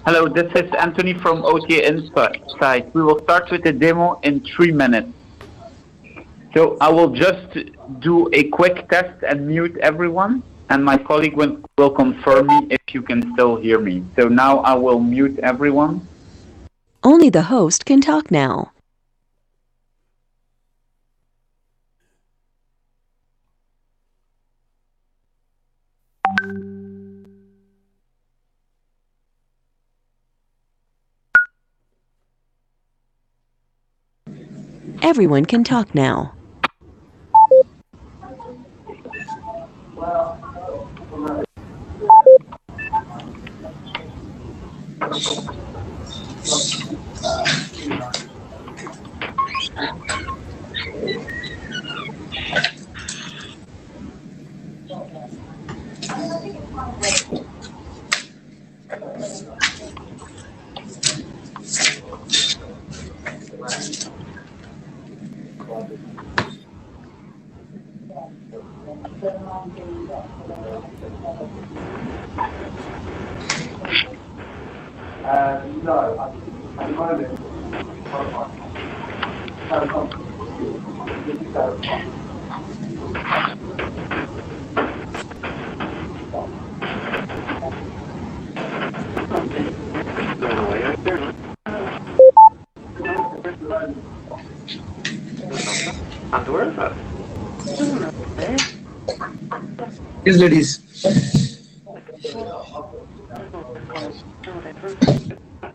Hello, this is Anthony from OTA Insight. We will start with the demo in 3 minutes. So I will just do a quick test and mute everyone, and my colleague will confirm me if you can still hear me. So now I will mute everyone. Only the host can talk now. Everyone can talk now. And where is that? Yes, ladies.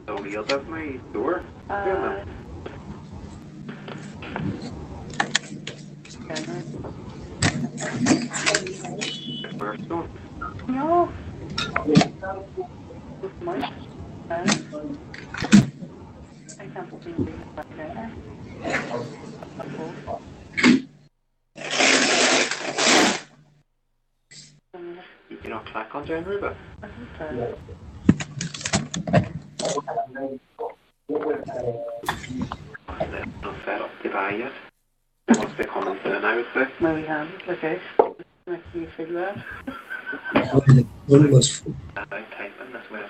The wheels of my door. First one. No. I can't believe it. You cannot click on January, but they're not set up to buy yet. They must be coming soon, I would say. No, we haven't. Okay. Make you feel that. One was full. I'm typing this way.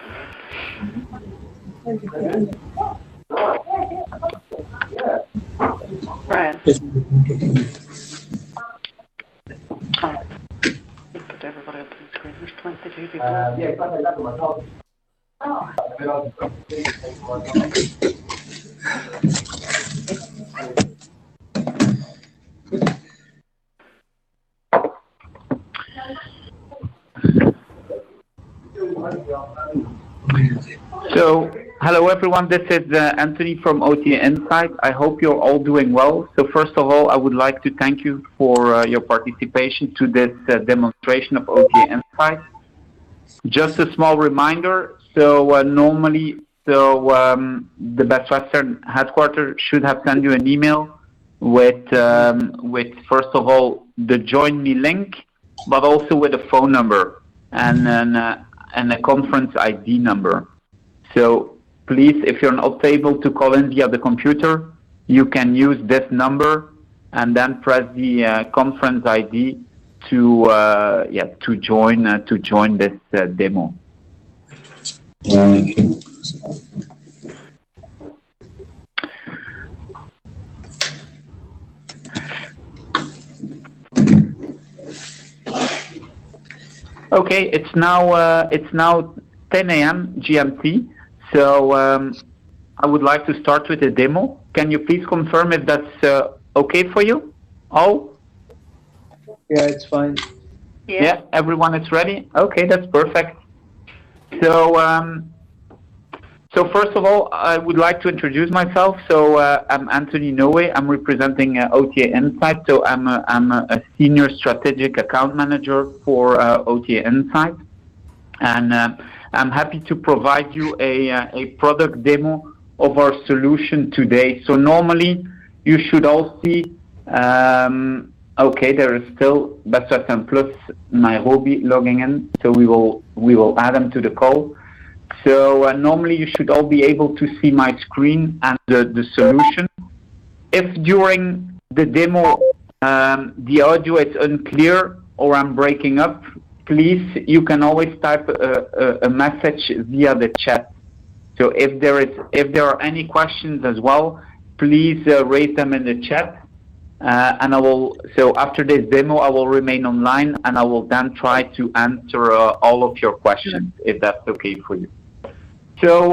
Brian. Yes. Put everybody up on the screen. There's 22 people. So, hello everyone, this is Anthony from OTA Insight. I hope you're all doing well. So first of all, I would like to thank you for your participation to this demonstration of OTA Insight. Just a small reminder, so normally, the Best Western headquarters should have sent you an email with first of all, the Join Me link, but also with a phone number and a conference ID number. So please, if you're not able to call in via the computer, you can use this number and then press the conference ID to join this demo. Okay, it's now 10 a.m. GMT. So I would like to start with a demo. Can you please confirm if that's okay for you? All? Yeah, it's fine. Yeah, everyone is ready? Okay, that's perfect. So first of all, I would like to introduce myself. So I'm Anthony Noe. I'm representing OTA Insight. So I'm a senior strategic account manager for OTA Insight. And I'm happy to provide you a product demo of our solution today. So normally you should all see, okay, there is still Best Western Plus Nairobi logging in. So we will add them to the call. So normally you should all be able to see my screen and the solution. If during the demo the audio is unclear or I'm breaking up, please, you can always type a message via the chat. So if there are any questions as well, please raise them in the chat. And so after this demo, I will remain online and I will then try to answer all of your questions, if that's okay for you. So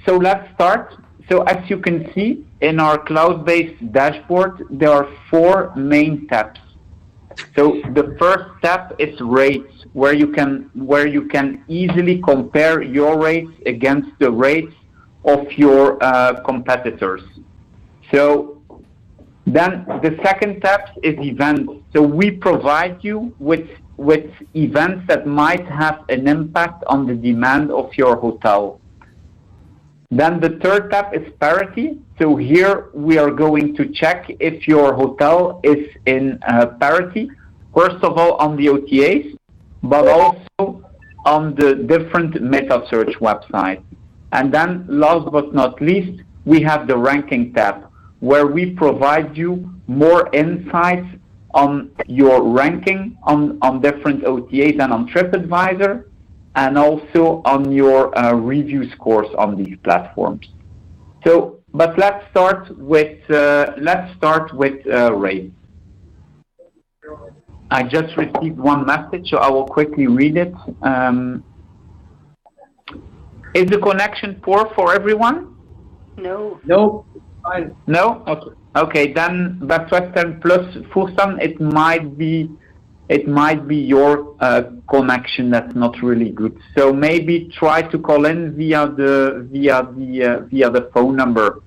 let's start. So as you can see in our cloud-based dashboard, there are 4 main tabs. So the first tab is rates, where you can easily compare your rates against the rates of your competitors. So then the second tab is events. So we provide you with events that might have an impact on the demand of your hotel. Then the third tab is parity. So here we are going to check if your hotel is in parity, first of all on the OTAs, but also on the different meta search websites. And then last but not least, we have the ranking tab, where we provide you more insights on your ranking on different OTAs and on TripAdvisor, and also on your review scores on these platforms. So, but let's start with rates. I just received one message, so I will quickly read it. Is the connection poor for everyone? No. No, fine. No? Okay. Okay, then Best Western plus Fursan, it might be your connection that's not really good. So maybe try to call in via the phone number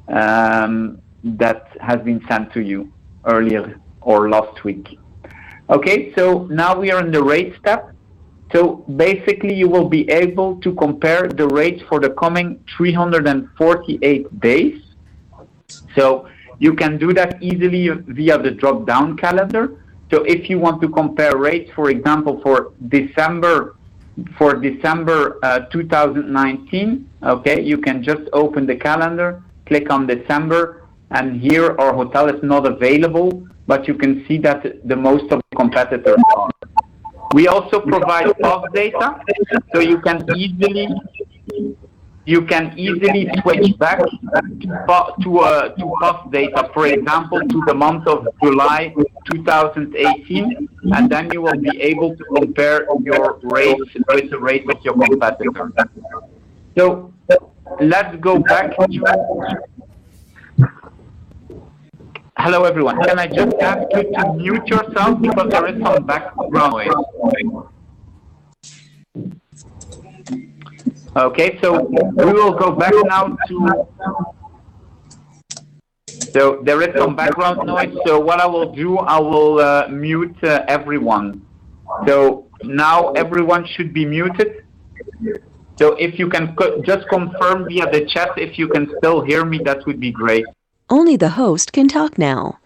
that has been sent to you earlier or last week. Okay, so now we are in the rates tab. So basically you will be able to compare the rates for the coming 348 days. So you can do that easily via the drop-down calendar. So if you want to compare rates, for example, for December 2019, okay, you can just open the calendar, click on December, and here our hotel is not available, but you can see that the most of the competitors are. We also provide cost data, so you can easily switch back to cost data, for example, to the month of July 2018, and then you will be able to compare your rates with the rate of your competitor. So let's go back to... Hello everyone, can I just ask you to mute yourself because there is some background noise. Okay, so we will go back now to... So there is some background noise, so what I will do, I will mute everyone. So now everyone should be muted. So if you can just confirm via the chat if you can still hear me, that would be great. Only the host can talk now.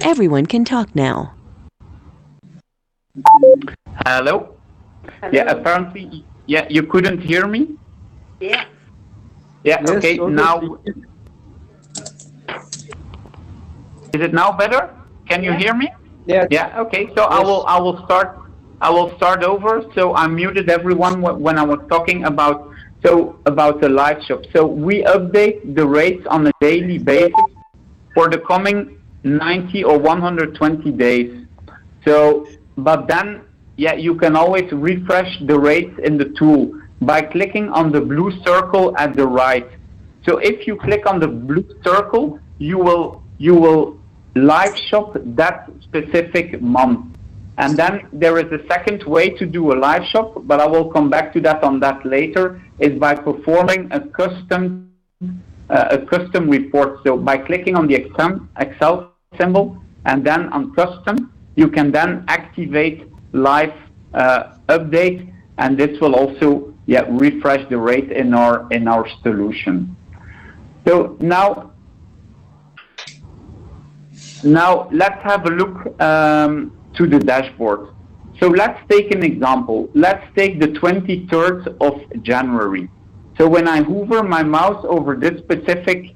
Everyone can talk now. Hello? Yeah, apparently, yeah, you couldn't hear me? Yeah. Yeah, Yes, okay, okay. now... Is it now better? Can you hear me? Yeah. Yeah. Okay. So I will start over. So I muted everyone when I was talking about the live shop. So we update the rates on a daily basis for the coming 90 or 120 days. So, but then, yeah, you can always refresh the rates in the tool by clicking on the blue circle at the right. So if you click on the blue circle, you will live shop that specific month. And then there is a second way to do a live shop, but I will come back to that later, is by performing a custom report. So by clicking on the Excel symbol and then on custom, you can then activate live update, and this will also refresh the rate in our solution. So now let's have a look to the dashboard. So let's take an example. Let's take the 23rd of January. So when I hover my mouse over this specific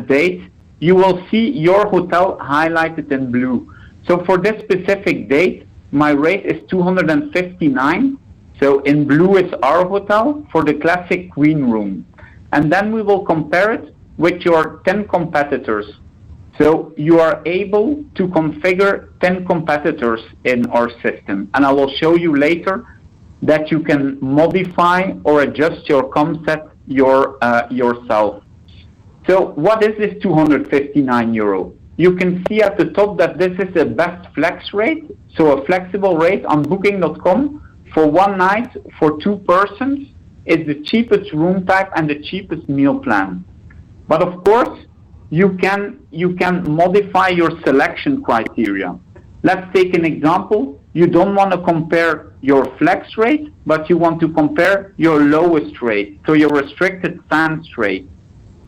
date, you will see your hotel highlighted in blue. So for this specific date, my rate is 259. So in blue is our hotel for the classic queen room. And then we will compare it with your 10 competitors. So you are able to configure 10 competitors in our system. And I will show you later that you can modify or adjust your concept yourself. So what is this 259 euro? You can see at the top that this is a best flex rate, so a flexible rate on booking.com for one night for 2 persons is the cheapest room type and the cheapest meal plan. But of course, you can modify your selection criteria. Let's take an example. You don't want to compare your flex rate, but you want to compare your lowest rate, so your restricted stance rate.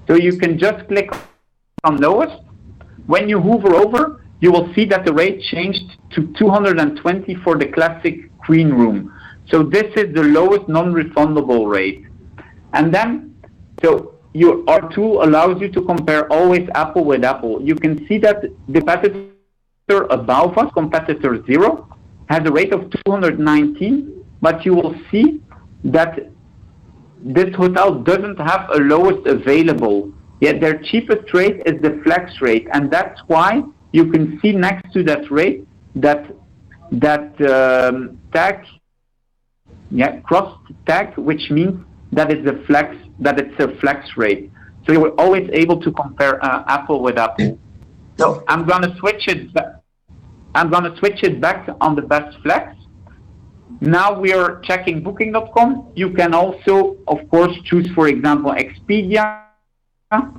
So you can just click on lowest. When you hover over, you will see that the rate changed to 220 for the classic queen room. So this is the lowest non-refundable rate. And then, our tool allows you to compare always apple with apple. You can see that the competitor above us, competitor 0, has a rate of 219, but you will see that this hotel doesn't have a lowest available. Yet their cheapest rate is the flex rate, and that's why you can see next to that rate that tag, cross tag, which means that it's a flex rate. So you're always able to compare apple with apple. So I'm gonna switch it back on the best flex. Now we are checking booking.com. You can also, of course, choose, for example, Expedia,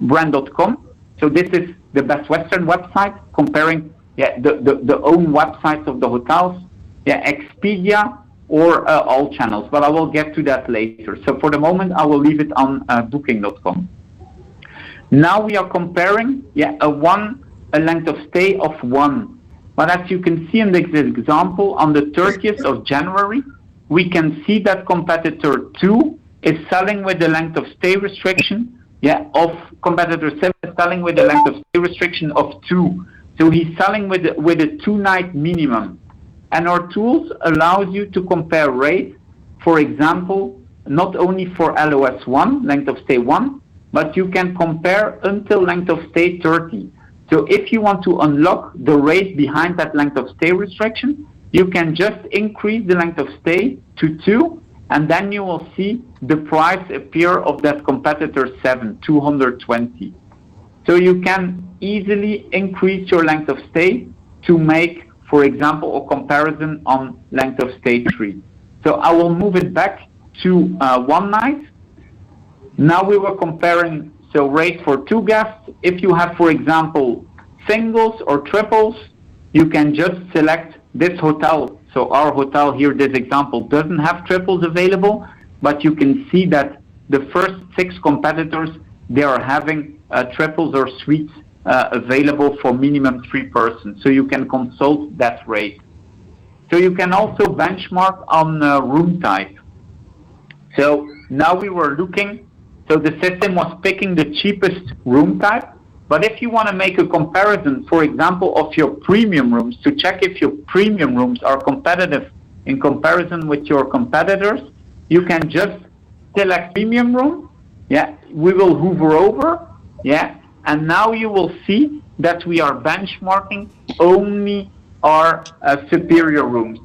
brand.com. So this is the Best Western website comparing the own websites of the hotels, Expedia or all channels, but I will get to that later. So for the moment, I will leave it on booking.com. Now we are comparing a length of stay of 1. But as you can see in this example, on the 30th of January, we can see that competitor 2 is selling with the length of stay restriction of competitor 7 is selling with the length of stay restriction of 2. So he's selling with a 2-night minimum. And our tools allows you to compare rates, for example, not only for LOS 1, length of stay 1, but you can compare until length of stay 30. So if you want to unlock the rate behind that length of stay restriction, you can just increase the length of stay to 2, and then you will see the price appear of that competitor 7, 220. So you can easily increase your length of stay to make, for example, a comparison on length of stay 3. So I will move it back to 1 night. Now we were comparing rate for 2 guests. If you have, for example, singles or triples, you can just select this hotel. So our hotel here, this example, doesn't have triples available, but you can see that the first 6 competitors, they are having triples or suites available for minimum 3 persons. So you can consult that rate. So you can also benchmark on room type. So now we were looking, so the system was picking the cheapest room type, But if you want to make a comparison, for example, of your premium rooms to check if your premium rooms are competitive in comparison with your competitors, you can just select premium room. Yeah, we will hover over. Yeah, and now you will see that we are benchmarking only our superior rooms.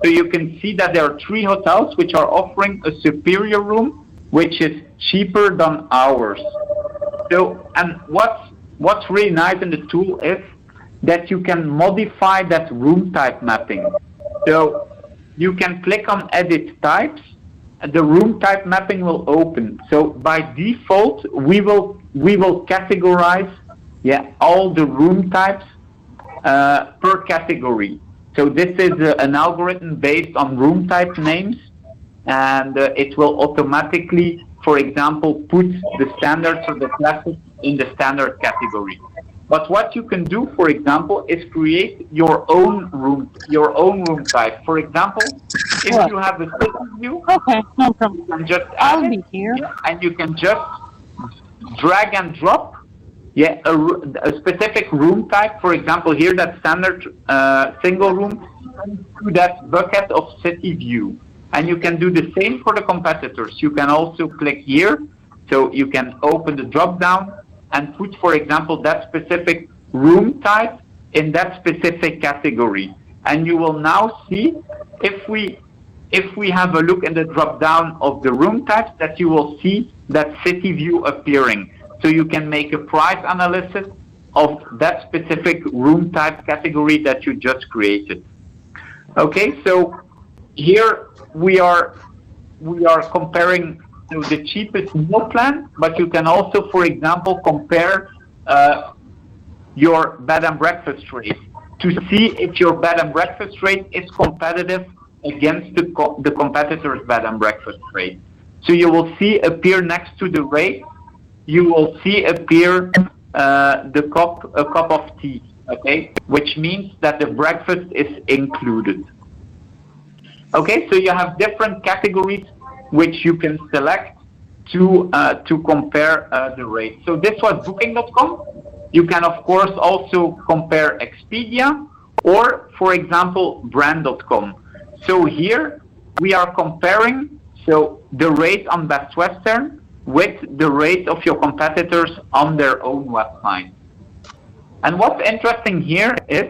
So you can see that there are 3 hotels which are offering a superior room, which is cheaper than ours. So, and what's really nice in the tool is that you can modify that room type mapping. So you can click on edit types, and the room type mapping will open. So by default, we will categorize all the room types per category. So this is an algorithm based on room type names, and it will automatically, for example, put the standards or the classes in the standard category. But what you can do, for example, is create your own room type. For example, if you have a city view, Okay, no problem. you can just I'll add be it, here. and you can just drag and drop a specific room type. For example, here that standard single room to that bucket of city view. And you can do the same for the competitors. You can also click here, so you can open the drop down and put, for example, that specific room type in that specific category. And you will now see, if we have a look in the drop down of the room types, that you will see that city view appearing. So you can make a price analysis of that specific room type category that you just created. Okay, so here we are comparing to the cheapest meal plan, but you can also, for example, compare your bed and breakfast rate to see if your bed and breakfast rate is competitive against the competitor's bed and breakfast rate. So you will see appear next to the rate, you will see appear a cup of tea, okay, which means that the breakfast is included. Okay, so you have different categories which you can select to compare the rate. So this was Booking.com. You can of course also compare Expedia or, for example, Brand.com. So here we are comparing the rate on Best Western with the rate of your competitors on their own website. And what's interesting here is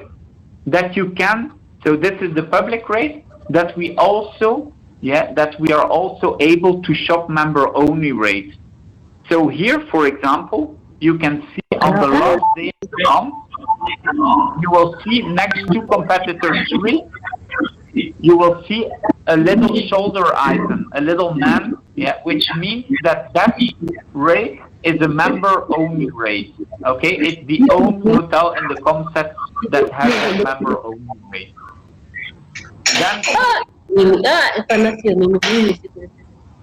that you can, so this is the public rate, that we are also able to shop member only rate. So here, for example, you can see on the last day of the month, you will see next to competitors 3, you will see a little shoulder icon, a little man, which means that rate is a member only rate. Okay, it's the only hotel in the concept that has a member only rate. Then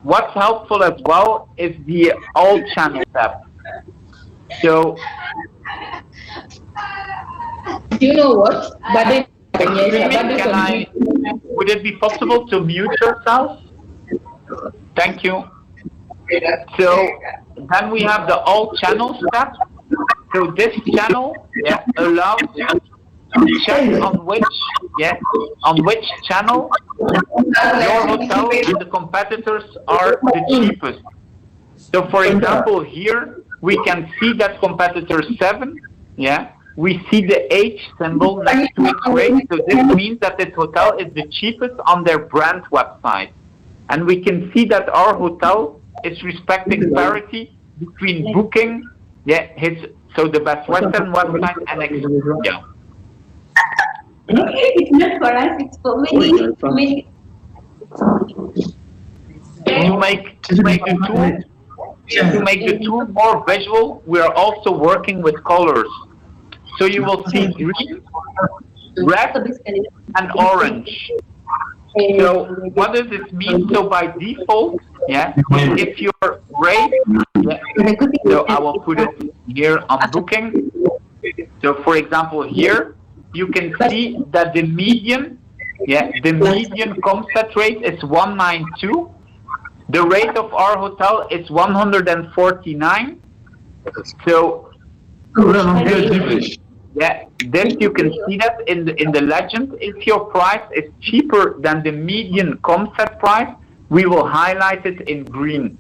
what's helpful as well is the all channel tab. So you know what? But would it be possible to mute yourself? Thank you. So then we have the all channels tab. So this channel allows you to check on which channel your hotel and the competitors are the cheapest. So for example, here we can see that competitor 7, we see the H symbol next to its rate. So this means that this hotel is the cheapest on their brand website. And we can see that our hotel is respecting parity between Booking, so the Best Western website and Expedia. It's not for us, it's for me. To make the tool more visual, we are also working with colors. So you will see green, red, and orange. So what does this mean? So by default, if your rate, so I will put it here on Booking. So for example, here you can see that the median concept rate is 192. The rate of our hotel is 149. So Yeah, this you can see that in the legend. If your price is cheaper than the median ComSet price, we will highlight it in green.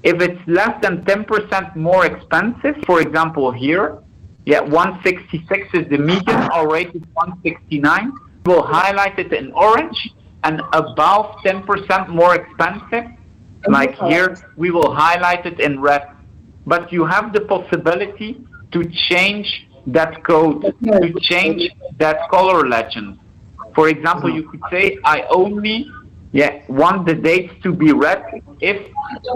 If it's less than 10% more expensive, for example here, 166 is the median, our rate is 169, we'll highlight it in orange, and above 10% more expensive, like here, we will highlight it in red. But you have the possibility to change that code, to change that color legend. For example, you could say, I only want the dates to be red if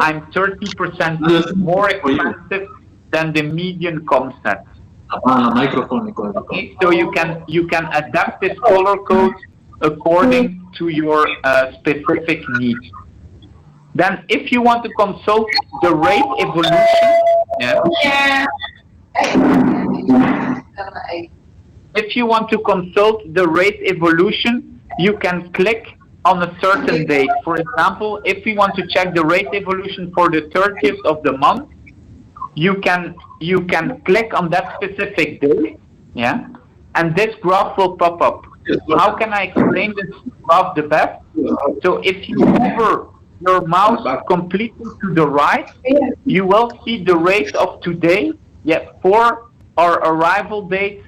I'm 30% more expensive than the median ComSet. Okay, so you can adapt this color code according to your specific needs. Then if you want to consult the rate evolution, if you want to consult the rate evolution, you can click on a certain date. For example, if we want to check the rate evolution for the 30th of the month, you can click on that specific date, and this graph will pop up. How can I explain this graph the best? So if you hover your mouse completely to the right, you will see the rate of today, for our arrival date,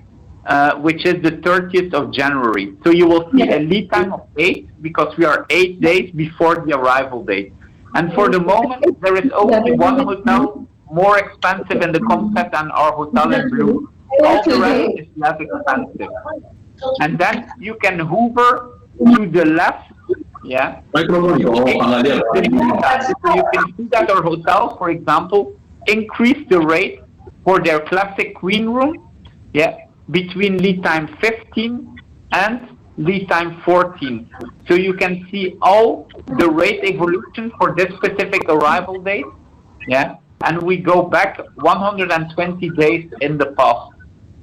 which is the 30th of January. So you will see a lead time of 8 because we are 8 days before the arrival date. And for the moment, there is only one hotel more expensive in the ComSet than our hotel in blue. All the rest is less expensive. And then you can hover to the left, so you can see that our hotel, for example, increased the rate for their classic queen room, between lead time 15 and lead time 14. So you can see all the rate evolution for this specific arrival date, and we go back 120 days in the past.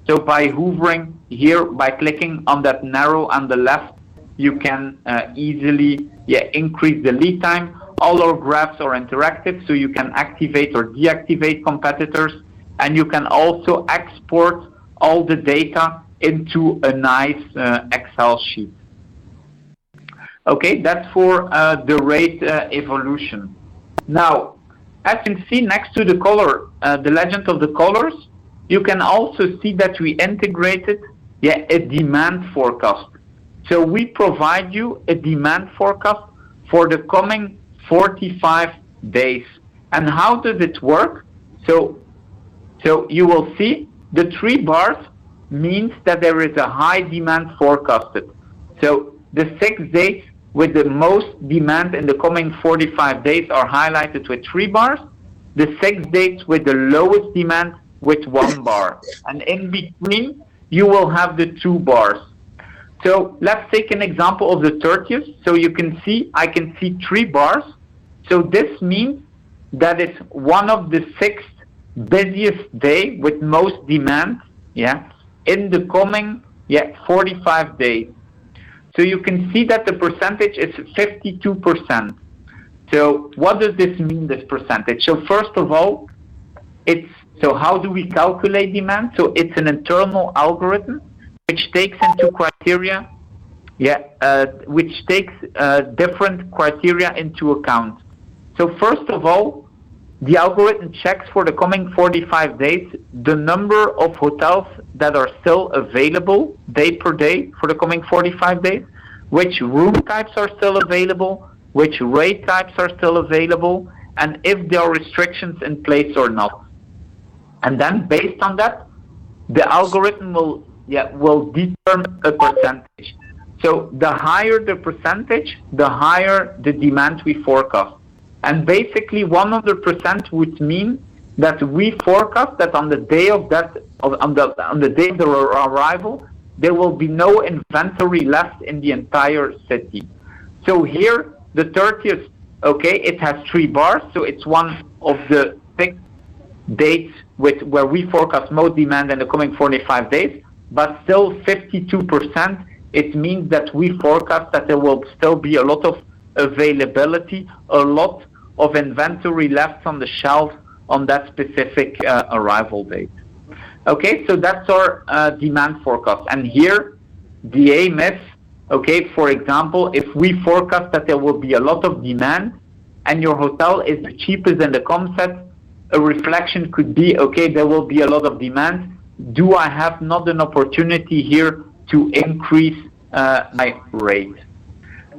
So by hovering here, by clicking on that arrow on the left, you can easily increase the lead time. All our graphs are interactive, so you can activate or deactivate competitors, and you can also export all the data into a nice Excel sheet. Okay, that's for the rate evolution. Now, as you can see next to the color, the legend of the colors, you can also see that we integrated a demand forecast. So we provide you a demand forecast for the coming 45 days. And how does it work? So you will see the 3 bars means that there is a high demand forecasted. So the 6 days with the most demand in the coming 45 days are highlighted with 3 bars. The 6 days with the lowest demand with 1 bar. And in between, you will have the 2 bars. So let's take an example of the 30th. So you can see, I can see 3 bars. So this means that it's one of the 6 busiest day with most demand, in the coming 45 days. So you can see that the percentage is 52%. So what does this mean, this percentage? So first of all, so how do we calculate demand? So it's an internal algorithm which takes into criteria, which takes different criteria into account. So first of all, the algorithm checks for the coming 45 days the number of hotels that are still available day per day for the coming 45 days, which room types are still available, which rate types are still available, and if there are restrictions in place or not. And then based on that, the algorithm will determine a percentage. So the higher the percentage, the higher the demand we forecast. And basically 100% would mean that we forecast that on the day of that, on the day of their arrival, there will be no inventory left in the entire city. So here, the 30th, it has 3 bars, so it's one of the 6 dates where we forecast most demand in the coming 45 days, but still 52%, it means that we forecast that there will still be a lot of availability, a lot of inventory left on the shelf on that specific arrival date. Okay, so that's our demand forecast. And here, the aim is, okay, for example, if we forecast that there will be a lot of demand and your hotel is the cheapest in the concept, a reflection could be, okay, there will be a lot of demand. Do I have not an opportunity here to increase my rate?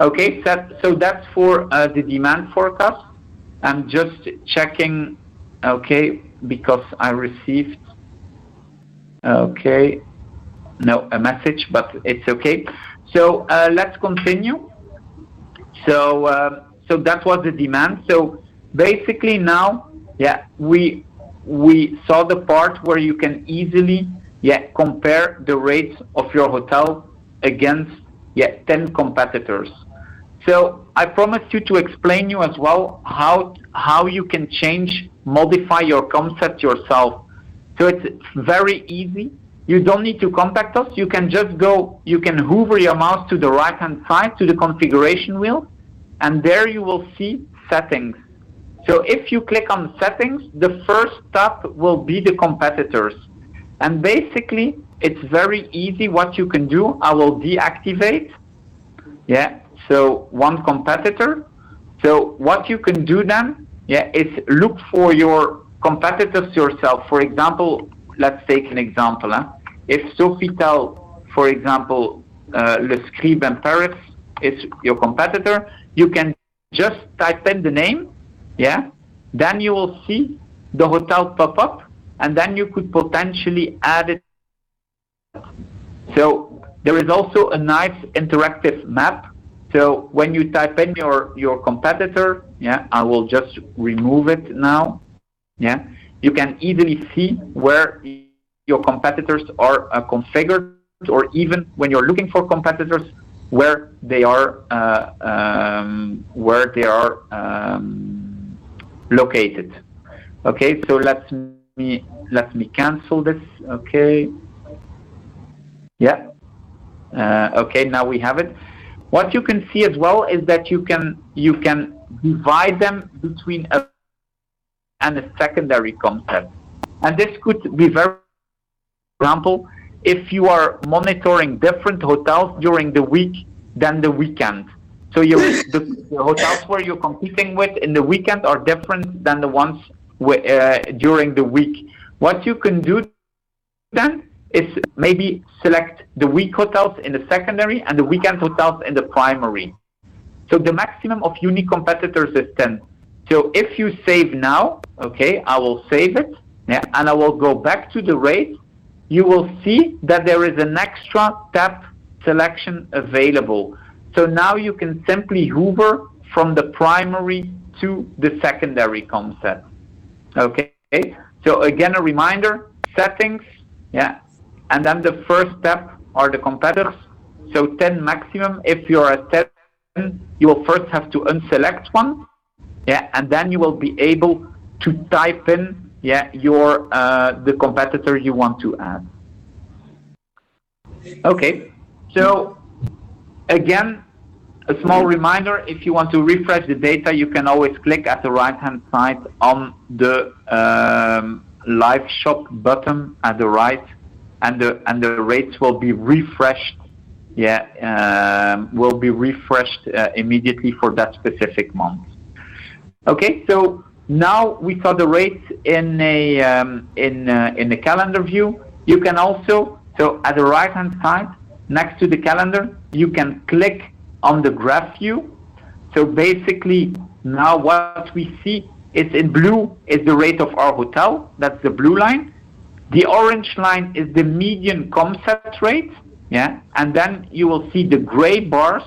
Okay, so that's for the demand forecast. I'm just checking, okay, because I received, okay, no, a message, but it's okay. So let's continue. So so that was the demand. So basically now, yeah, we saw the part where you can easily, yeah, compare the rates of your hotel against, yeah, 10 competitors. So I promised you to explain you as well how you can modify your concept yourself. So it's very easy. You don't need to contact us. You can just go, you can hover your mouse to the right hand side to the configuration wheel, and there you will see settings. So if you click on settings, the first tab will be the competitors. And basically it's very easy what you can do. I will deactivate. Yeah. So one competitor. So what you can do then, yeah, is look for your competitors yourself. For example, let's take an example. If Sofitel, for example, Le Scribe in Paris is your competitor, you can just type in the name, yeah. Then you will see the hotel pop up, and then you could potentially add it. So there is also a nice interactive map. So when you type in your competitor, yeah, I will just remove it now. Yeah, you can easily see where your competitors are configured, or even when you're looking for competitors, where they are located. Okay, so let me cancel this. Okay. Yeah. Okay, now we have it. What you can see as well is that you can divide them between a and a secondary concept, and this could be very, for example, if you are monitoring different hotels during the week than the weekend. So the hotels where you're competing with in the weekend are different than the ones during the week. What you can do then is maybe select the week hotels in the secondary and the weekend hotels in the primary. So the maximum of unique competitors is 10. So if you save now, okay, I will save it, yeah, and I will go back to the rate. You will see that there is an extra tab selection available. So now you can simply hover from the primary to the secondary concept. Okay, so again, a reminder, settings, yeah, and then the first step are the competitors. So 10 maximum. If you're at 10, you will first have to unselect one, yeah, and then you will be able to type in, yeah, your the competitor you want to add. Okay, so again, a small reminder, if you want to refresh the data, you can always click at the right hand side on the live shop button at the right, and the rates will be refreshed, yeah, will be refreshed immediately for that specific month. Okay, so now we saw the rates in a calendar view. You can also, so at the right hand side next to the calendar, you can click on the graph view. So basically now what we see is in blue is the rate of our hotel. That's the blue line. The orange line is the median concept rate, yeah, and then you will see the gray bars,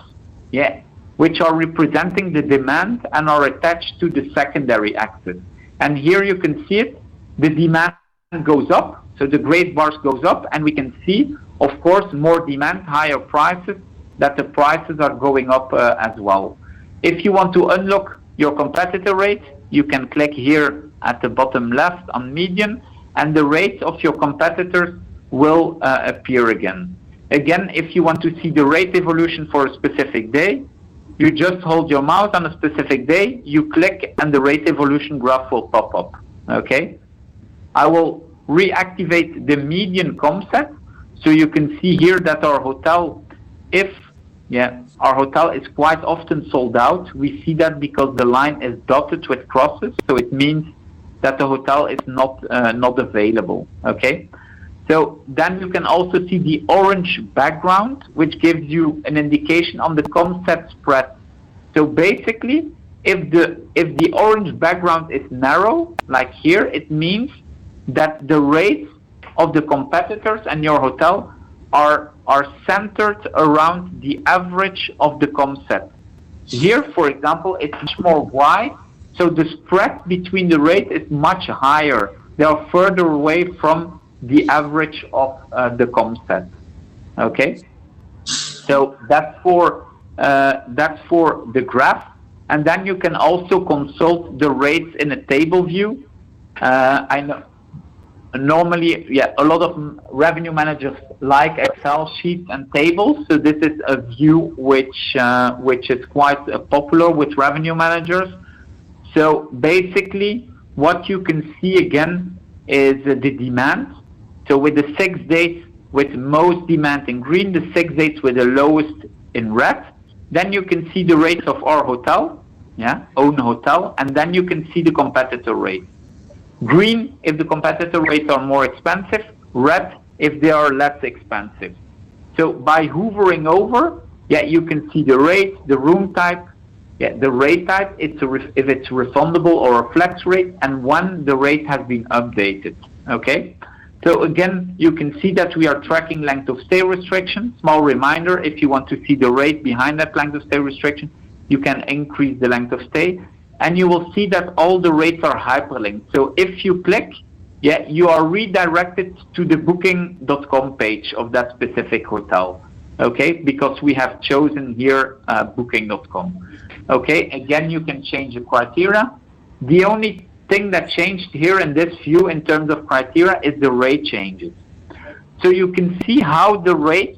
yeah, which are representing the demand and are attached to the secondary axis. And here you can see it, the demand goes up, so the gray bars goes up, and we can see, of course, more demand, higher prices, that the prices are going up as well. If you want to unlock your competitor rate, you can click here at the bottom left on median, and the rates of your competitors will appear again. Again, if you want to see the rate evolution for a specific day, you just hold your mouse on a specific day, you click, and the rate evolution graph will pop up. Okay? I will reactivate the median concept. So you can see here that our hotel, our hotel is quite often sold out. We see that because the line is dotted with crosses, so it means that the hotel is not available. Okay. So then you can also see the orange background, which gives you an indication on the concept spread. So basically, if the orange background is narrow, like here, it means that the rates of the competitors and your hotel are centered around the average of the concept. Here, for example, it's much more wide, so the spread between the rates is much higher. They are further away from the average of the concept. Okay, so that's for the graph, and then you can also consult the rates in a table view. I know normally, a lot of revenue managers like Excel sheets and tables. So this is a view which is quite popular with revenue managers. So basically, what you can see again is the demand. So with the 6 days with most demand in green, the 6 days with the lowest in red, then you can see the rates of our hotel, own hotel, and then you can see the competitor rate. Green if the competitor rates are more expensive, red if they are less expensive. So by hovering over, you can see the rate, the room type, the rate type, if it's refundable or a flex rate, and when the rate has been updated. Okay. So again, you can see that we are tracking length of stay restriction. Small reminder, if you want to see the rate behind that length of stay restriction, you can increase the length of stay. And you will see that all the rates are hyperlinked. So if you click, you are redirected to the booking.com page of that specific hotel. Okay, because we have chosen here booking.com. Okay, again, you can change the criteria. The only thing that changed here in this view in terms of criteria is the rate changes. So you can see how the rate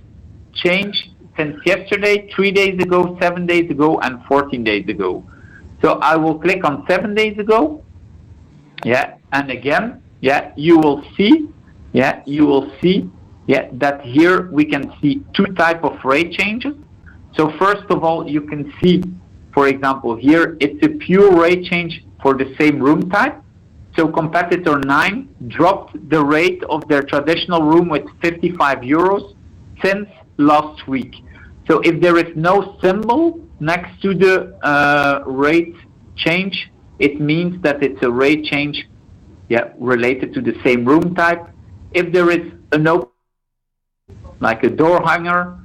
changed since yesterday, 3 days ago, 7 days ago, and 14 days ago. So I will click on 7 days ago. And again, you will see, that here we can see two types of rate changes. So first of all, you can see, for example, here it's a pure rate change for the same room type. So competitor 9 dropped the rate of their traditional room with 55 euros since last week. So if there is no symbol next to the rate change, it means that it's a rate change related to the same room type. If there is a note like a door hanger,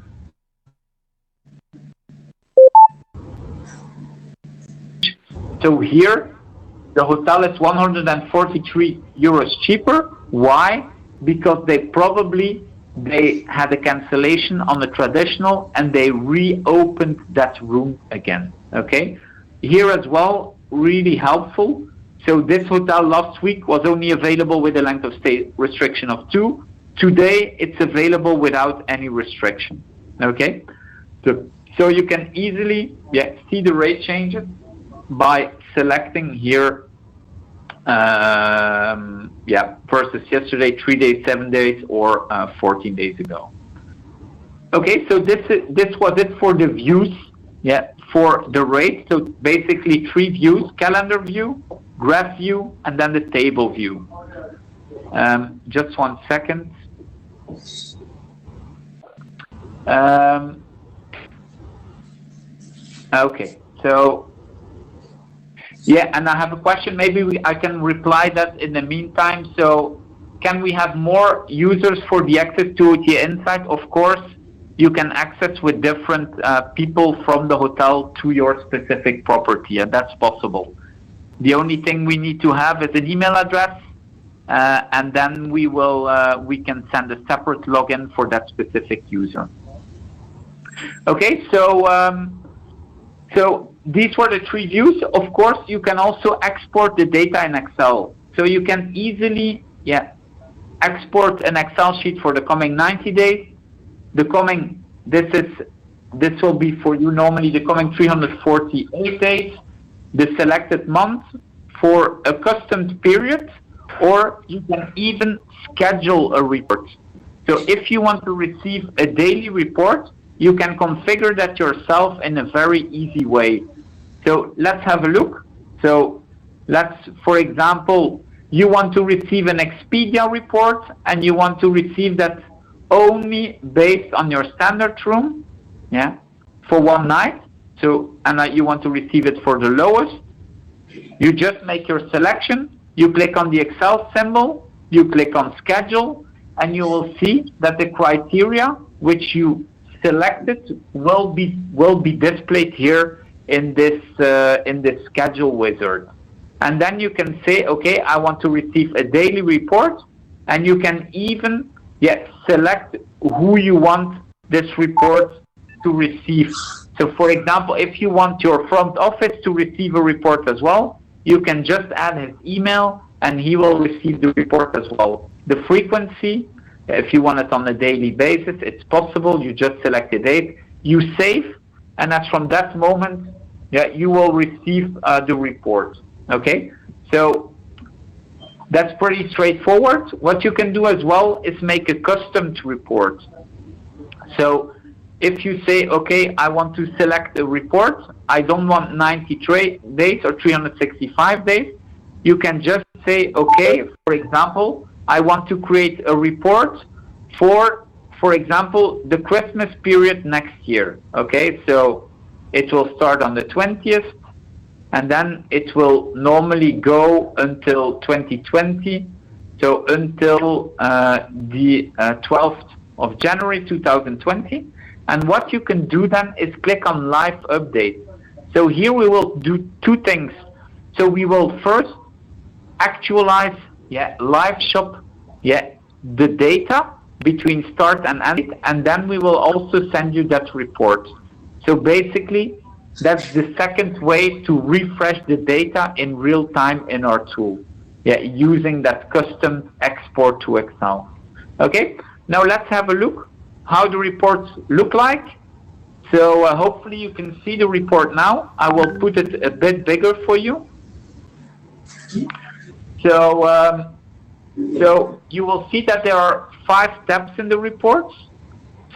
so here the hotel is 143 euros cheaper. Why? Because they had a cancellation on the traditional and they reopened that room again. Okay, here as well, really helpful. So this hotel last week was only available with a length of stay restriction of 2. Today it's available without any restriction. Okay, so you can easily see the rate changes by selecting here versus yesterday, 3 days, 7 days, or 14 days ago. Okay, so this was it for the views, for the rate. So basically 3 views: calendar view, graph view, and then the table view. Just 1 second. Okay, so and I have a question. Maybe I can reply that in the meantime. So can we have more users for the access to OTA Insight? Of course, you can access with different people from the hotel to your specific property, and that's possible. The only thing we need to have is an email address, and then we can send a separate login for that specific user. Okay, so these were the 3 views. Of course, you can also export the data in Excel. So you can easily export an Excel sheet for the coming 90 days. This will be for you normally the coming 348 days, the selected month for a custom period, or you can even schedule a report. So if you want to receive a daily report, you can configure that yourself in a very easy way. So let's have a look. So let's, for example, you want to receive an Expedia report and you want to receive that only based on your standard room, yeah, for one night. So, and you want to receive it for the lowest. You just make your selection, you click on the Excel symbol, you click on schedule, and you will see that the criteria which you selected will be displayed here in this schedule wizard. And then you can say, okay, I want to receive a daily report, and you can even select who you want this report to receive. So for example, if you want your front office to receive a report as well, you can just add his email and he will receive the report as well. The frequency, if you want it on a daily basis, it's possible. You just select a date, you save, and as from that moment, you will receive the report. Okay, so that's pretty straightforward. What you can do as well is make a custom report. So if you say, okay, I want to select a report, I don't want 90 days or 365 days, you can just say, okay, for example, I want to create a report for example, the Christmas period next year. Okay, so it will start on the 20th, and then it will normally go until 2020, so until the 12th of January 2020. And what you can do then is click on live update. So here we will do two things. So we will first actualize live shop the data between start and end, and then we will also send you that report. So basically that's the second way to refresh the data in real time in our tool, using that custom export to Excel. Okay, now let's have a look how the reports look like. So hopefully you can see the report now. I will put it a bit bigger for you. So you will see that there are 5 steps in the report.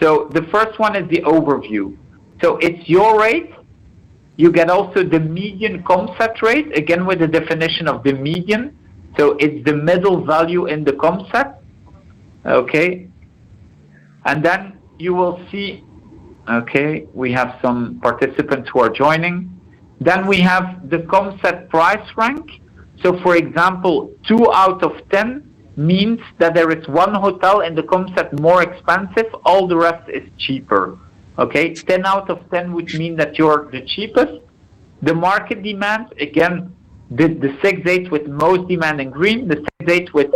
So the first one is the overview. So it's your rate. You get also the median COMSET rate, again with the definition of the median. So it's the middle value in the COMSET. Okay. And then you will see, okay, we have some participants who are joining. Then we have the COMSET price rank. So for example, 2 out of 10 means that there is one hotel in the COMSET more expensive, all the rest is cheaper. Okay, 10 out of 10 would mean that you're the cheapest. The market demand, again, the 6-8 with most demand in green, the 6-8 with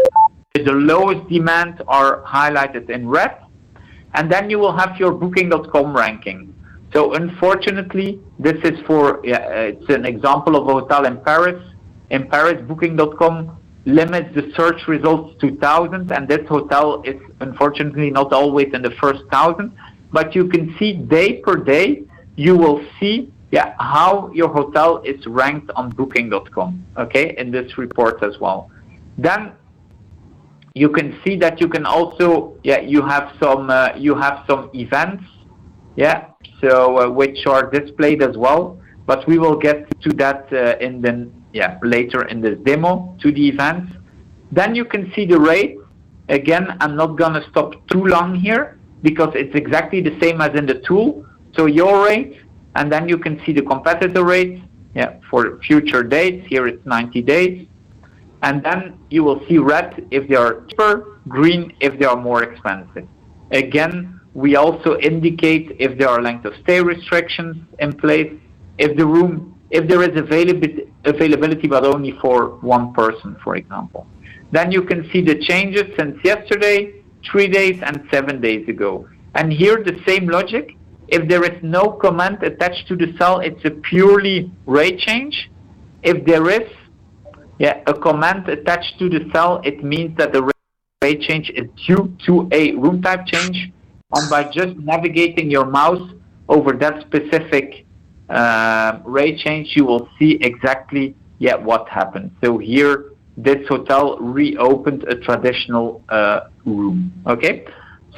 the lowest demand are highlighted in red. And then you will have your Booking.com ranking. So unfortunately, this is for, it's an example of a hotel in Paris. In Paris, Booking.com limits the search results to 1,000, and this hotel is unfortunately not always in the first 1,000. But you can see day per day, you will see how your hotel is ranked on Booking.com, okay, in this report as well. Then you can see that you can also, you have some events, so which are displayed as well. But we will get to that later in this demo, to the events. Then you can see the rate. Again, I'm not gonna stop too long here because it's exactly the same as in the tool. So your rate, and then you can see the competitor rate, for future dates. Here it's 90 days. And then you will see red if they are cheaper, green if they are more expensive. Again, we also indicate if there are length of stay restrictions in place, if there is availability but only for one person, for example. Then you can see the changes since yesterday, 3 days and 7 days ago. And here the same logic. If there is no comment attached to the cell, it's a purely rate change. If there is a comment attached to the cell, it means that the rate change is due to a room type change. And by just navigating your mouse over that specific rate change, you will see exactly what happened. So here this hotel reopened a traditional room. Okay,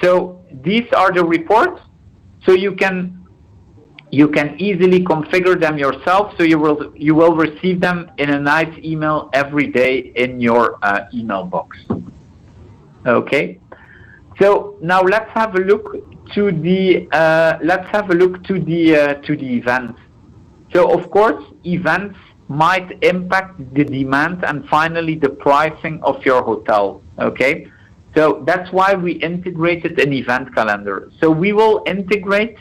so these are the reports. So you can easily configure them yourself. So you will receive them in a nice email every day in your email box. Okay. So now let's have a look to the events. So of course, events might impact the demand and finally the pricing of your hotel. Okay. So that's why we integrated an event calendar. So we will integrate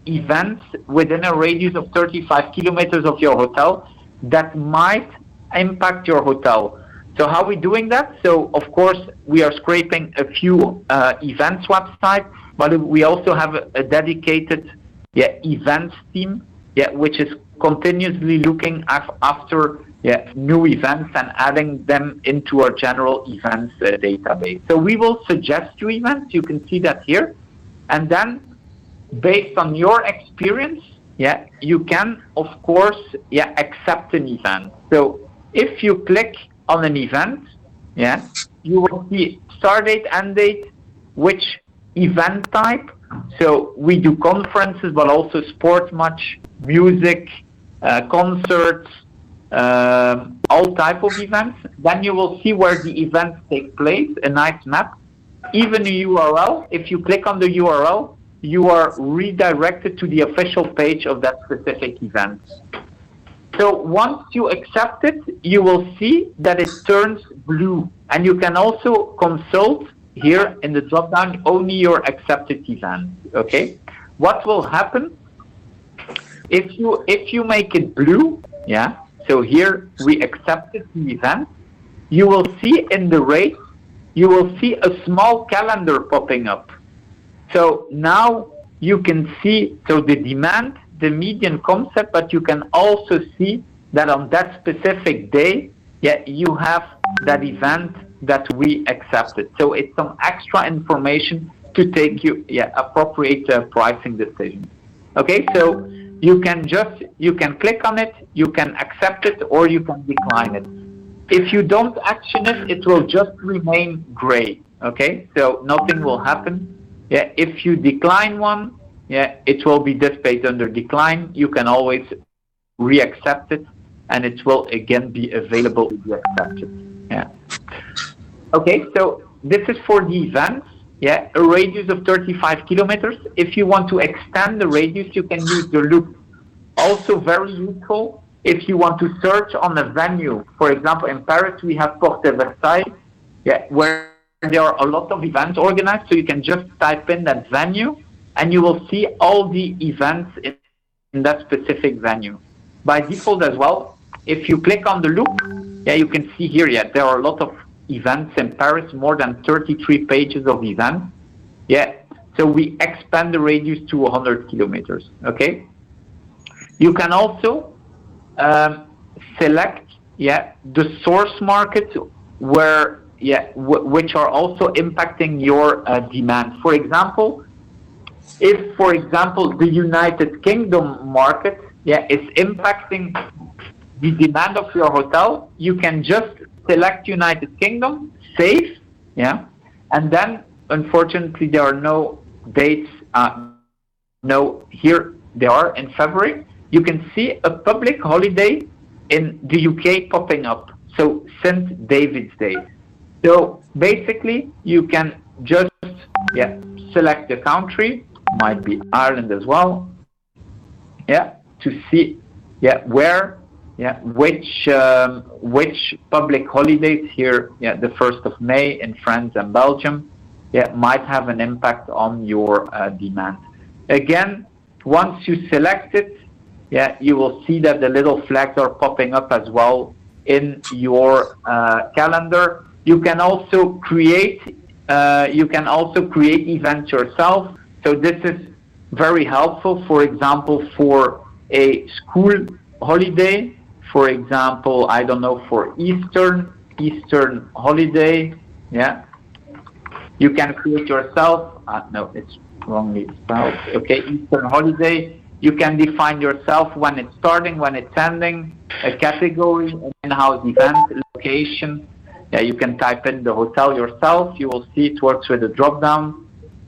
events within a radius of 35 kilometers of your hotel that might impact your hotel. So how are we doing that? So of course we are scraping a few events websites, but we also have a dedicated events team which is continuously looking after new events and adding them into our general events database. So we will suggest you events, you can see that here, and then based on your experience, you can of course accept an event. So if you click on an event, you will see start date, end date, which event type. So we do conferences, but also sports match, music, concerts, all type of events. Then you will see where the events take place, a nice map, even a URL. If you click on the URL, you are redirected to the official page of that specific event. So once you accept it, you will see that it turns blue, and you can also consult here in the drop down only your accepted event. Okay, what will happen if you make it blue? So here we accepted the event. You will see in the rate, you will see a small calendar popping up. So now you can see the demand, the median concept, but you can also see that on that specific day, you have that event that we accepted. So it's some extra information to take you appropriate pricing decision. Okay, so you can click on it, you can accept it, or you can decline it. If you don't action it, it will just remain gray. Okay, so nothing will happen. If you decline one, it will be displayed under decline. You can always re-accept it, and it will again be available to be accepted. Okay, so this is for the events. A radius of 35 kilometers. If you want to extend the radius, you can use the loop. Also very useful if you want to search on a venue. For example, in Paris, we have Porte Versailles, where there are a lot of events organized. So you can just type in that venue, and you will see all the events in that specific venue. By default as well, if you click on the loop, you can see here, there are a lot of events in Paris, more than 33 pages of events. So we expand the radius to 100 kilometers. Okay. You can also select the source markets where which are also impacting your demand. For example, if the United Kingdom market is impacting the demand of your hotel, you can just select United Kingdom, save, and then unfortunately there are no dates. Here they are in February. You can see a public holiday in the UK popping up. So St. David's Day. So basically you can just select the country, might be Ireland as well, to see where which public holidays here, the 1st of May in France and Belgium, might have an impact on your demand. Again, once you select it, you will see that the little flags are popping up as well in your calendar. You can also create events yourself. So this is very helpful. For example, for a school holiday, for example, I don't know, for Eastern holiday, you can create yourself. No, it's wrongly spelled. Okay, Eastern holiday. You can define yourself when it's starting, when it's ending, a category, an in-house event, location. Yeah, you can type in the hotel yourself. You will see it works with a drop-down.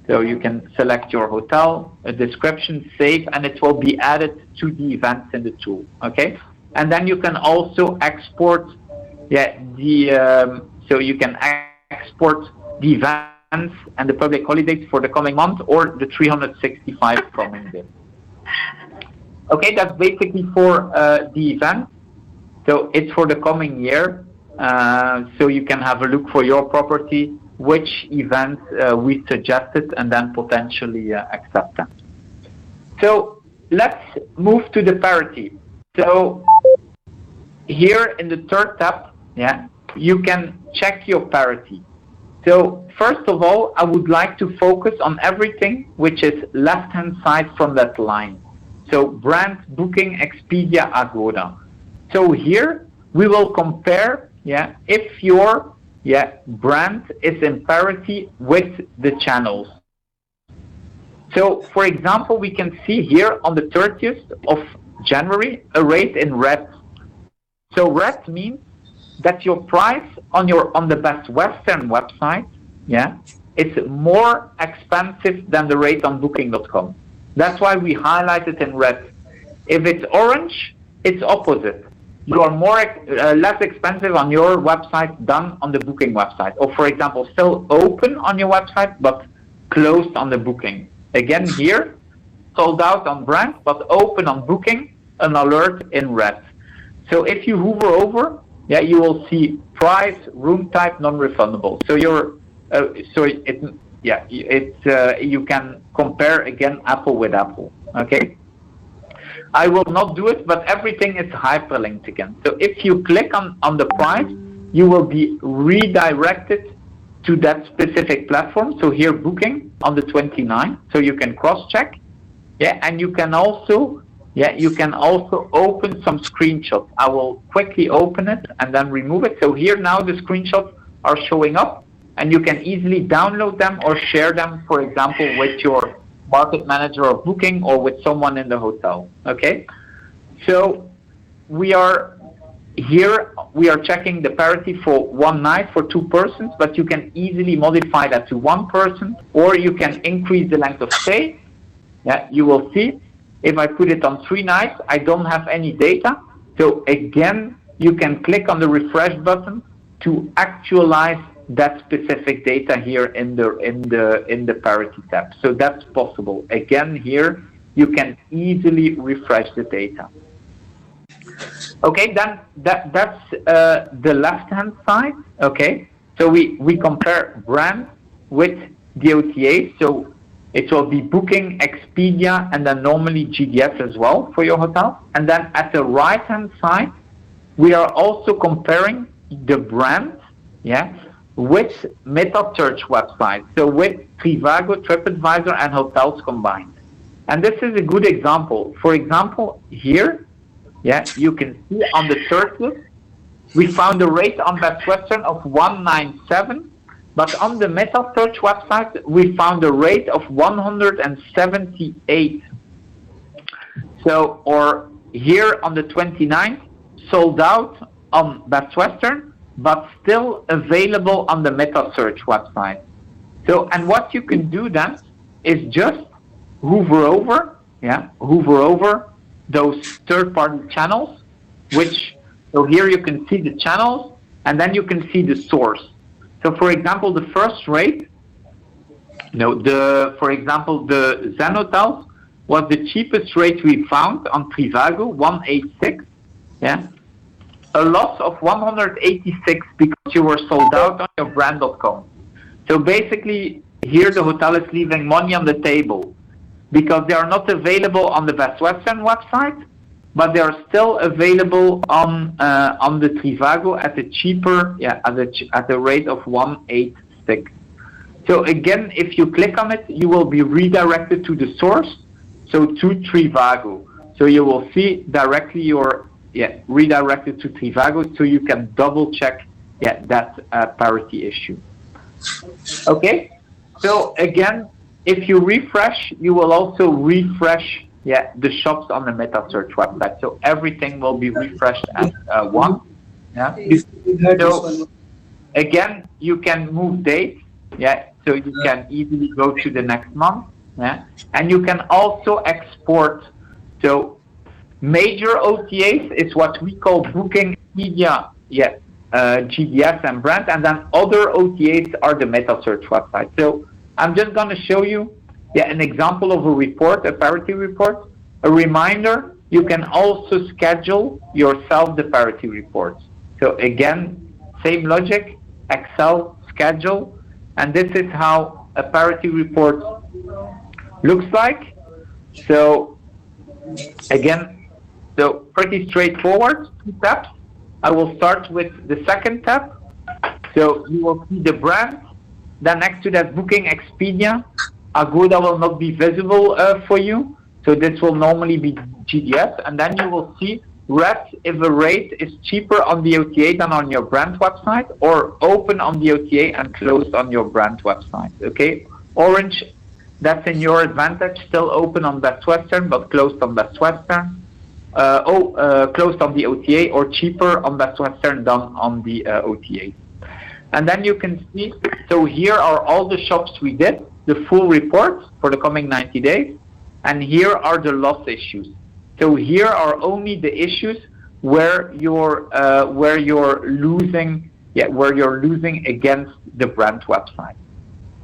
So you can select your hotel, a description, save, and it will be added to the events in the tool. Okay, and then you can also export. Yeah, so you can export the events and the public holidays for the coming month or the 365 coming days. Okay, that's basically for the event. So it's for the coming year. So you can have a look for your property, which events we suggested, and then potentially accept them. So let's move to the parity. So here in the third tab, yeah, you can check your parity. So first of all, I would like to focus on everything which is left-hand side from that line. So brand, booking, Expedia, Agoda. So here we will compare, yeah, if your brand is in parity with the channels. So for example, we can see here on the 30th of January a rate in red. So red means that your price on the Best Western website, yeah, is more expensive than the rate on Booking.com. That's why we highlight it in red. If it's orange, it's opposite. You are less expensive on your website than on the Booking website. Or for example, still open on your website, but closed on the Booking. Again here, sold out on brand, but open on Booking, an alert in red. So if you hover over, yeah, you will see price, room type, non-refundable. So you can compare again apple with apple. Okay. I will not do it, but everything is hyperlinked again. So if you click on the price, you will be redirected to that specific platform. So here, Booking on the 29th. So you can cross-check. Yeah, and you can also open some screenshots. I will quickly open it and then remove it. So here now the screenshots are showing up, and you can easily download them or share them, for example, with your market manager of Booking or with someone in the hotel. Okay, so we are checking the parity for one night for 2 persons, but you can easily modify that to 1 person, or you can increase the length of stay. Yeah, you will see if I put it on 3 nights, I don't have any data. So again, you can click on the refresh button to actualize that specific data here in the parity tab. So that's possible. Again, here you can easily refresh the data. Okay, then that's the left-hand side. Okay, so we compare brand with the OTA. So it will be Booking, Expedia, and then normally GDS as well for your hotel. And then at the right-hand side, we are also comparing the brand, yeah, with meta-search websites, so with Trivago, TripAdvisor, and hotels combined. And this is a good example. For example, here, yeah, you can see on the 30th, we found a rate on Best Western of 197, but on the meta-search website, we found a rate of 178. So, or here on the 29th, sold out on Best Western, but still available on the meta-search website. So, and what you can do then is just hover over those third-party channels, so here you can see the channels, and then you can see the source. So for example, the first rate, for example, the Zen Hotels was the cheapest rate we found on Trivago, 186, yeah? A loss of 186 because you were sold out on your brand.com. So basically, here the hotel is leaving money on the table because they are not available on the Best Western website, but they are still available on the Trivago at a cheaper, at a rate of 186. So again, if you click on it, you will be redirected to the source, so to Trivago. So you will see directly your redirected to Trivago, so you can double check that parity issue. Okay, so again, if you refresh, you will also refresh the shops on the meta search website. So everything will be refreshed at once. Yeah. So again, you can move dates. Yeah. So you can easily go to the next month. Yeah. And you can also export. So major OTAs is what we call Booking, Media, GDS and brand, and then other OTAs are the meta search website. So I'm just going to show you an example of a report, a parity report. A reminder, you can also schedule yourself the parity reports. So again, same logic, Excel, schedule, and this is how a parity report looks like. So again, so pretty straightforward, 2 steps. I will start with the second tab. So you will see the brand. Then next to that, Booking, Expedia. Agoda will not be visible for you. So this will normally be GDS. And then you will see red if a rate is cheaper on the OTA than on your brand website, or open on the OTA and closed on your brand website. Okay. Orange, that's in your advantage. Still open on Best Western, but closed on Best Western. Closed on the OTA, or cheaper on Best Western than on the OTA. And then you can see, so here are all the shops we did, the full report for the coming 90 days, and here are the loss issues. So here are only the issues where you're losing against the brand website.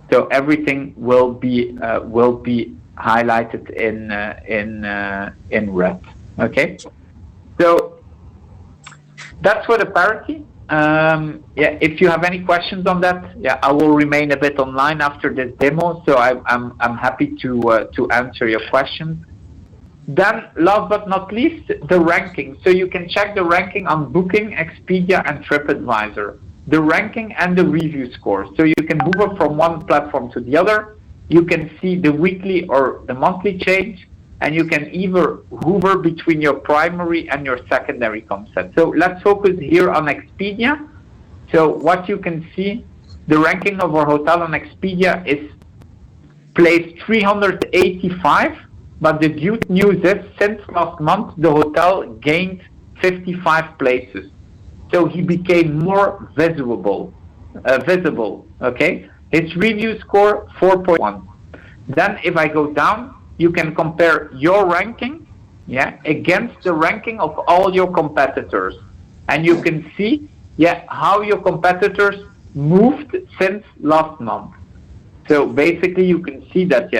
So everything will be highlighted in red. Okay, so that's for the parity. If you have any questions on that, I will remain a bit online after this demo, so I'm happy to answer your questions. Then, last but not least, the ranking. So you can check the ranking on Booking, Expedia, and TripAdvisor. The ranking and the review score. So you can move from one platform to the other. You can see the weekly or the monthly change, and you can either hover between your primary and your secondary concept. So let's focus here on Expedia. So what you can see, the ranking of our hotel on Expedia is placed 385, but the good news is since last month, the hotel gained 55 places. So he became more visible, okay? His review score, 4.1. Then if I go down, you can compare your ranking against the ranking of all your competitors. And you can see how your competitors moved since last month. So basically you can see that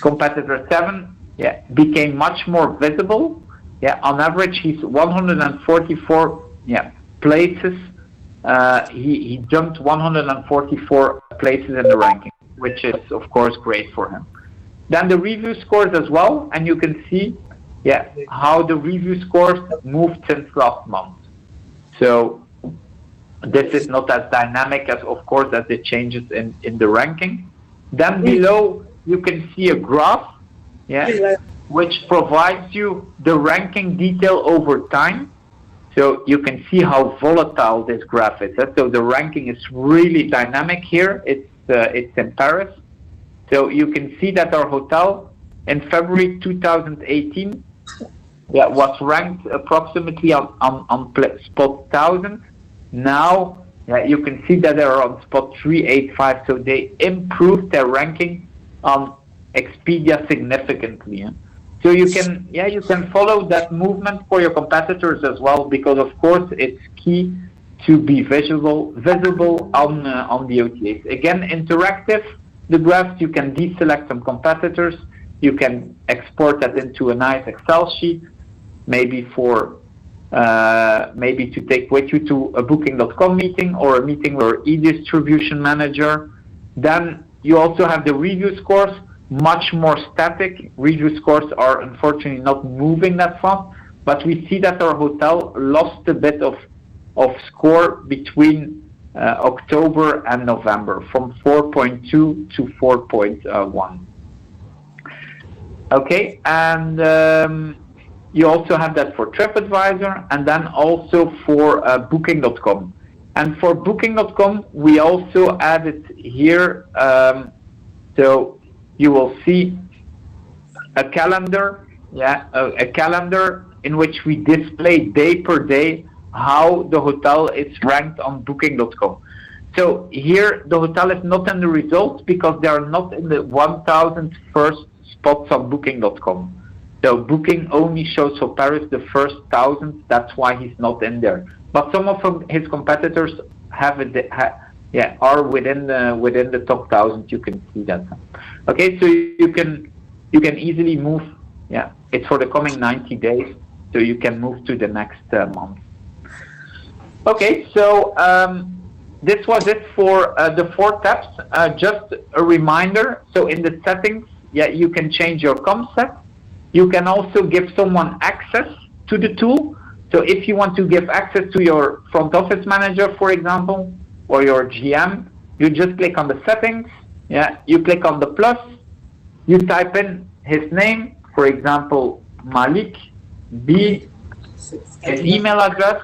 competitor 7 became much more visible. On average he's 144 places. He jumped 144 places in the ranking, which is of course great for him. Then the review scores as well, and you can see how the review scores moved since last month. So this is not as dynamic as, of course, as the changes in the ranking. Then below you can see a graph, which provides you the ranking detail over time. So you can see how volatile this graph is. So the ranking is really dynamic here. It's in Paris. So you can see that our hotel in February 2018 was ranked approximately on spot 1000. Now you can see that they're on spot 385. So they improved their ranking on Expedia significantly. So you can follow that movement for your competitors as well, because of course it's key to be visible on the OTAs. Again, interactive. The graphs, you can deselect some competitors. You can export that into a nice Excel sheet, maybe to take with you to a Booking.com meeting or a meeting with your e-distribution manager. Then you also have the review scores, much more static. Review scores are unfortunately not moving that fast, but we see that our hotel lost a bit of score between October and November, from 4.2 to 4.1. Okay, and you also have that for TripAdvisor, and then also for Booking.com. And for Booking.com, we also added here, so you will see a calendar, a calendar in which we display day per day how the hotel is ranked on Booking.com. So here the hotel is not in the results because they are not in the 1,000 first spots on Booking.com. So Booking only shows for Paris the first 1,000. That's why he's not in there. But some of his competitors have are within the top 1,000. You can see that. Okay, so you can easily move. Yeah, it's for the coming 90 days, so you can move to the next month. Okay, so this was it for the 4 steps. Just a reminder. So in the settings, you can change your concept. You can also give someone access to the tool. So if you want to give access to your front office manager, for example, or your GM, you just click on the settings. You click on the plus. You type in his name, for example, Malik B, his email address.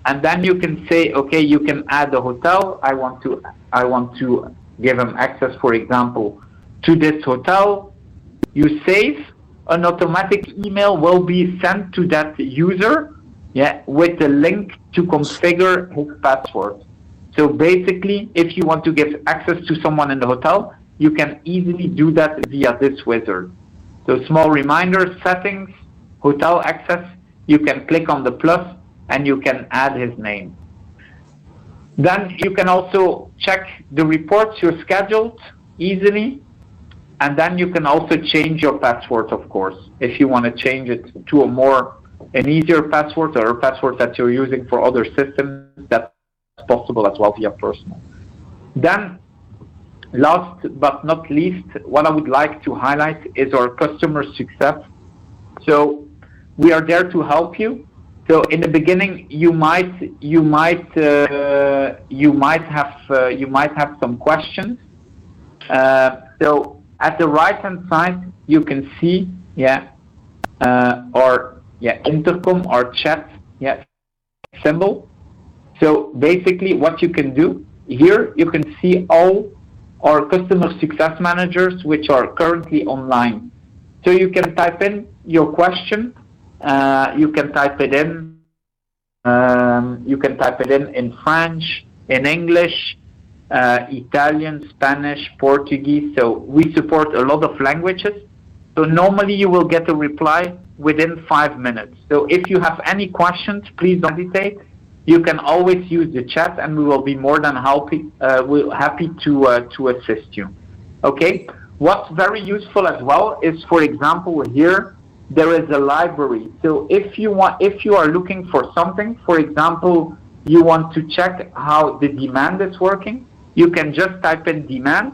And then you can say, okay, you can add a hotel. I want to give him access, for example, to this hotel. You save. An automatic email will be sent to that user, with the link to configure his password. So basically, if you want to give access to someone in the hotel, you can easily do that via this wizard. So small reminder, settings, hotel access, you can click on the plus and you can add his name. Then you can also check the reports you're scheduled easily. And then you can also change your password, of course, if you want to change it to an easier password or a password that you're using for other systems. That's possible as well via personal. Then, last but not least, what I would like to highlight is our customer success. So we are there to help you. So in the beginning, you might have some questions. So at the right-hand side, you can see, intercom or chat, symbol. So basically, what you can do here, you can see all our customer success managers which are currently online. So you can type in your question. You can type it in. In French, in English, Italian, Spanish, Portuguese. So we support a lot of languages. So normally you will get a reply within 5 minutes. So if you have any questions, please don't hesitate. You can always use the chat, and we will be more than happy to assist you. Okay. What's very useful as well is, for example, here there is a library. So if you are looking for something, for example, you want to check how the demand is working, you can just type in demand,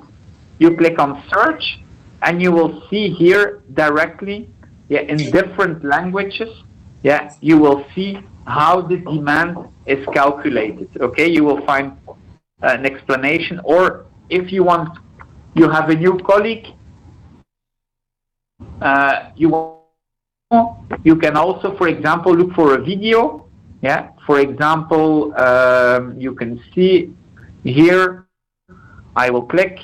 you click on search, and you will see here directly, in different languages, you will see how the demand is calculated. Okay, you will find an explanation, or if you want, you have a new colleague, you can also, for example, look for a video. For example, you can see here, I will click.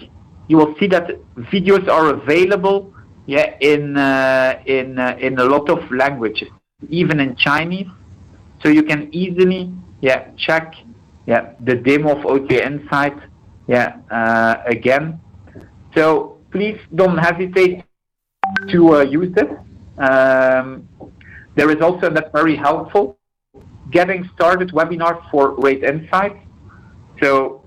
You will see that videos are available, in a lot of languages, even in Chinese. So you can easily, check, the demo of OTA Insight, again. So please don't hesitate to use this. There is also, that's very helpful, getting started webinar for Rate Insights. So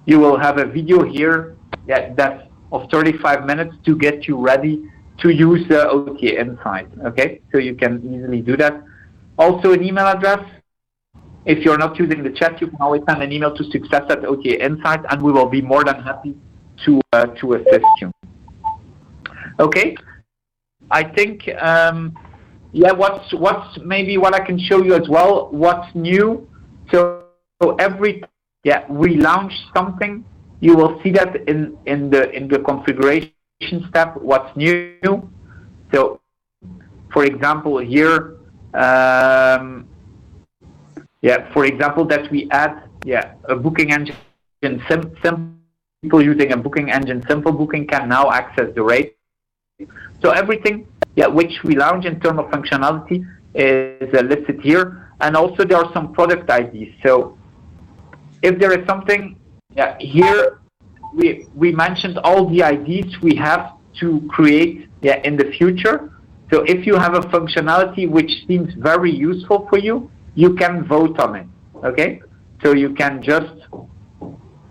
you will have a video here, that's of 35 minutes to get you ready to use the OTA Insight. Okay, so you can easily do that. Also an email address. If you're not using the chat, you can always send an email to success@OTA-Insight, and we will be more than happy to assist you. Okay, I think what's maybe what I can show you as well. What's new? So every we launch something, you will see that in the configuration step. What's new? So, for example, here. For example, that we add a booking engine simple. People using a booking engine simple booking can now access the rate. So everything, which we launch in terms of functionality is listed here, and also there are some product IDs. So if there is something, here we mentioned all the IDs we have to create in the future. So if you have a functionality which seems very useful for you, you can vote on it. Okay, so you can just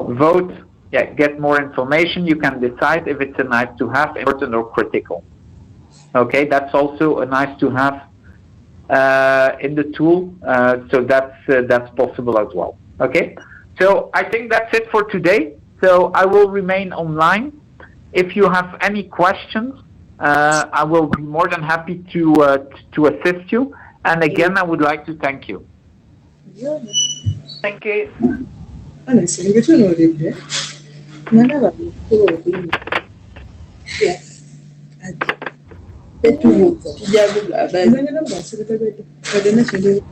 vote, get more information. You can decide if it's a nice to have, important or critical. Okay, that's also a nice to have in the tool. So that's possible as well. Okay, so I think that's it for today. So I will remain online. If you have any questions, I will be more than happy to assist you. And again, I would like to thank you. Thank you.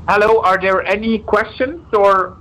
Hello, are there any questions or?